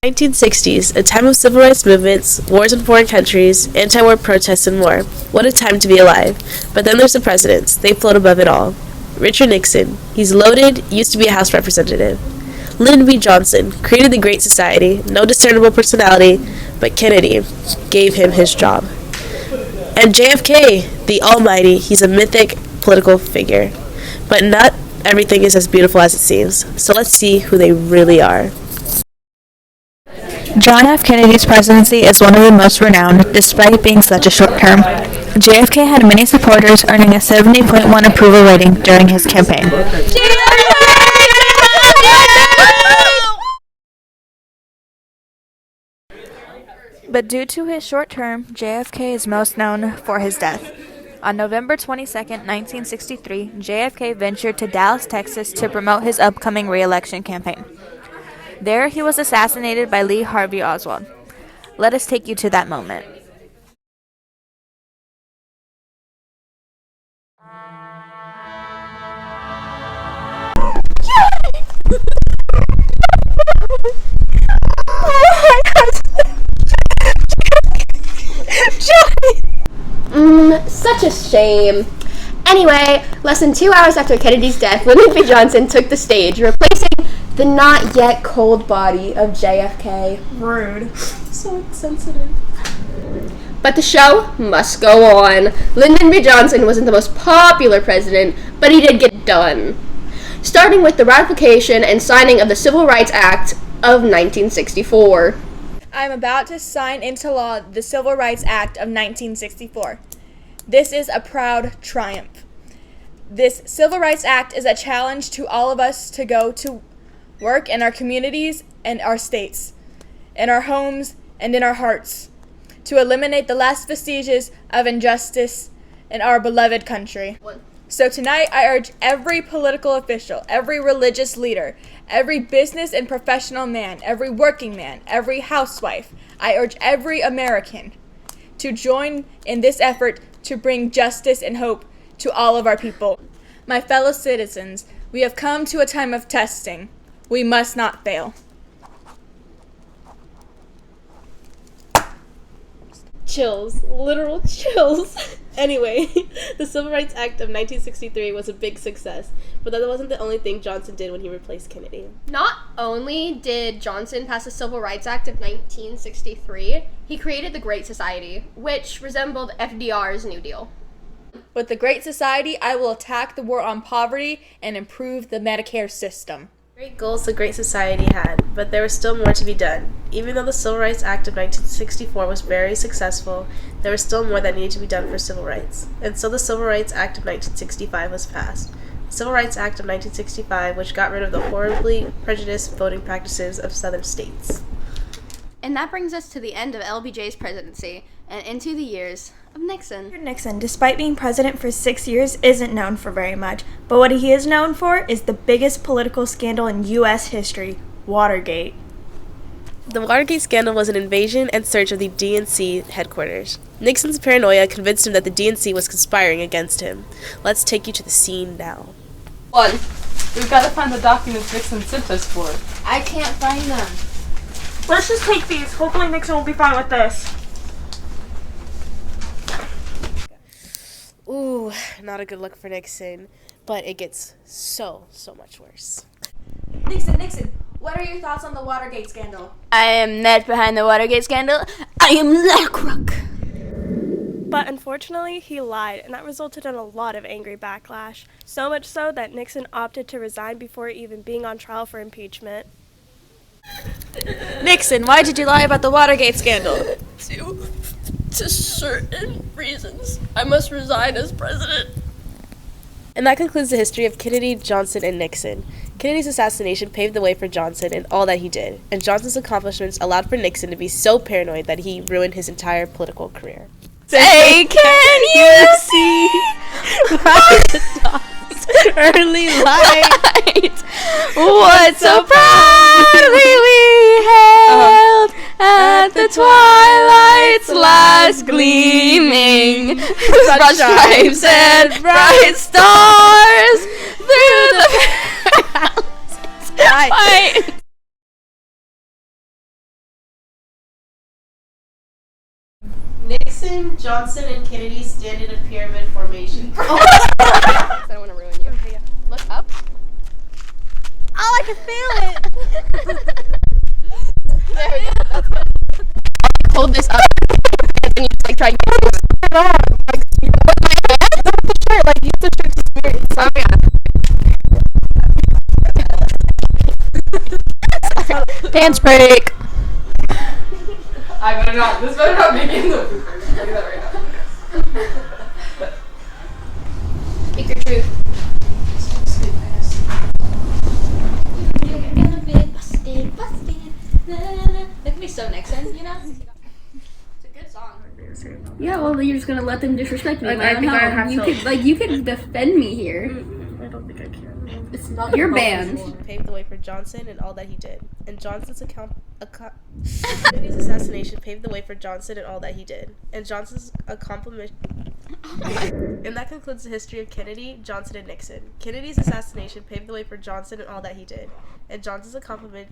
1960s, a time of civil rights movements, wars in foreign countries, anti-war protests, and more. What a time to be alive. But then there's the presidents. They float above it all. Richard Nixon. He's loaded, used to be a House representative. Lyndon B. Johnson created the Great Society, no discernible personality, but Kennedy gave him his job. And JFK, the almighty, he's a mythic political figure. But not everything is as beautiful as it seems. So let's see who they really are. John F. Kennedy's presidency is one of the most renowned, despite being such a short term. JFK had many supporters, earning a 70.1 approval rating during his campaign. But due to his short term, JFK is most known for his death. On November 22, 1963, JFK ventured to Dallas, Texas to promote his upcoming re-election campaign. There, he was assassinated by Lee Harvey Oswald. Let us take you to that moment. Such a shame. Anyway, less than 2 hours after Kennedy's death, Lyndon B. Johnson took the stage, replacing the not yet cold body of JFK. Rude. So insensitive. But the show must go on. Lyndon B. Johnson wasn't the most popular president, but he did get it done. Starting with the ratification and signing of the Civil Rights Act of 1964. I am about to sign into law the Civil Rights Act of 1964. This is a proud triumph. This Civil Rights Act is a challenge to all of us to go to work in our communities and our states, in our homes and in our hearts, to eliminate the last vestiges of injustice in our beloved country. So tonight I urge every political official, every religious leader, every business and professional man, every working man, every housewife, I urge every American to join in this effort to bring justice and hope to all of our people. My fellow citizens, we have come to a time of testing. We must not fail. Chills. Literal chills. Anyway, the Civil Rights Act of 1963 was a big success, but that wasn't the only thing Johnson did when he replaced Kennedy. Not only did Johnson pass the Civil Rights Act of 1963, he created the Great Society, which resembled FDR's New Deal. With the Great Society, I will attack the war on poverty and improve the Medicare system. Great goals the Great Society had, but there was still more to be done. Even though the Civil Rights Act of 1964 was very successful, there was still more that needed to be done for civil rights. And so the Civil Rights Act of 1965 was passed. The Civil Rights Act of 1965, which got rid of the horribly prejudiced voting practices of southern states. And that brings us to the end of LBJ's presidency and into the years of Nixon. Richard Nixon, despite being president for 6 years, isn't known for very much. But what he is known for is the biggest political scandal in U.S. history, Watergate. The Watergate scandal was an invasion and search of the DNC headquarters. Nixon's paranoia convinced him that the DNC was conspiring against him. Let's take you to the scene now. 1. We've got to find the documents Nixon sent us for. I can't find them. Let's just take these. Hopefully Nixon will be fine with this. Ooh, not a good look for Nixon, but it gets so much worse. Nixon, what are your thoughts on the Watergate scandal? I am not behind the Watergate scandal. I am Lacroix. But unfortunately, he lied, and that resulted in a lot of angry backlash. So much so that Nixon opted to resign before even being on trial for impeachment. Nixon, why did you lie about the Watergate scandal? To certain reasons, I must resign as president. And that concludes the history of Kennedy, Johnson, and Nixon. Kennedy's assassination paved the way for Johnson and all that he did, and Johnson's accomplishments allowed for Nixon to be so paranoid that he ruined his entire political career. Say, can you see by the dawn's early light? what so proudly we hailed at the twilight's last gleaming, broad stripes and bright stars through the palaces. Nixon, Johnson, and Kennedy stand in a pyramid formation. I don't want to ruin you. Look up. Oh, I can feel it. There we go. That's good. Hold this up, and then you just, like, try to get it on. Like, with my hands? Don't the shirt. Like, use the shirt to spirit. Oh, yeah. Dance break. I better not. This better not be in the bloopers. I'll tell you that right now. Speak your truth. That could be so Nixon, you know? It's a good song. Yeah, well, you're just gonna let them disrespect me. Like, I think I have to. You could defend me here. I don't think I can. It's not your band. Paved the way for Johnson and all that he did. And Johnson's Kennedy's assassination paved the way for Johnson and all that he did. And Johnson's accomplishment. And that concludes the history of Kennedy, Johnson, and Nixon. Kennedy's assassination paved the way for Johnson and all that he did. And Johnson's accomplishment.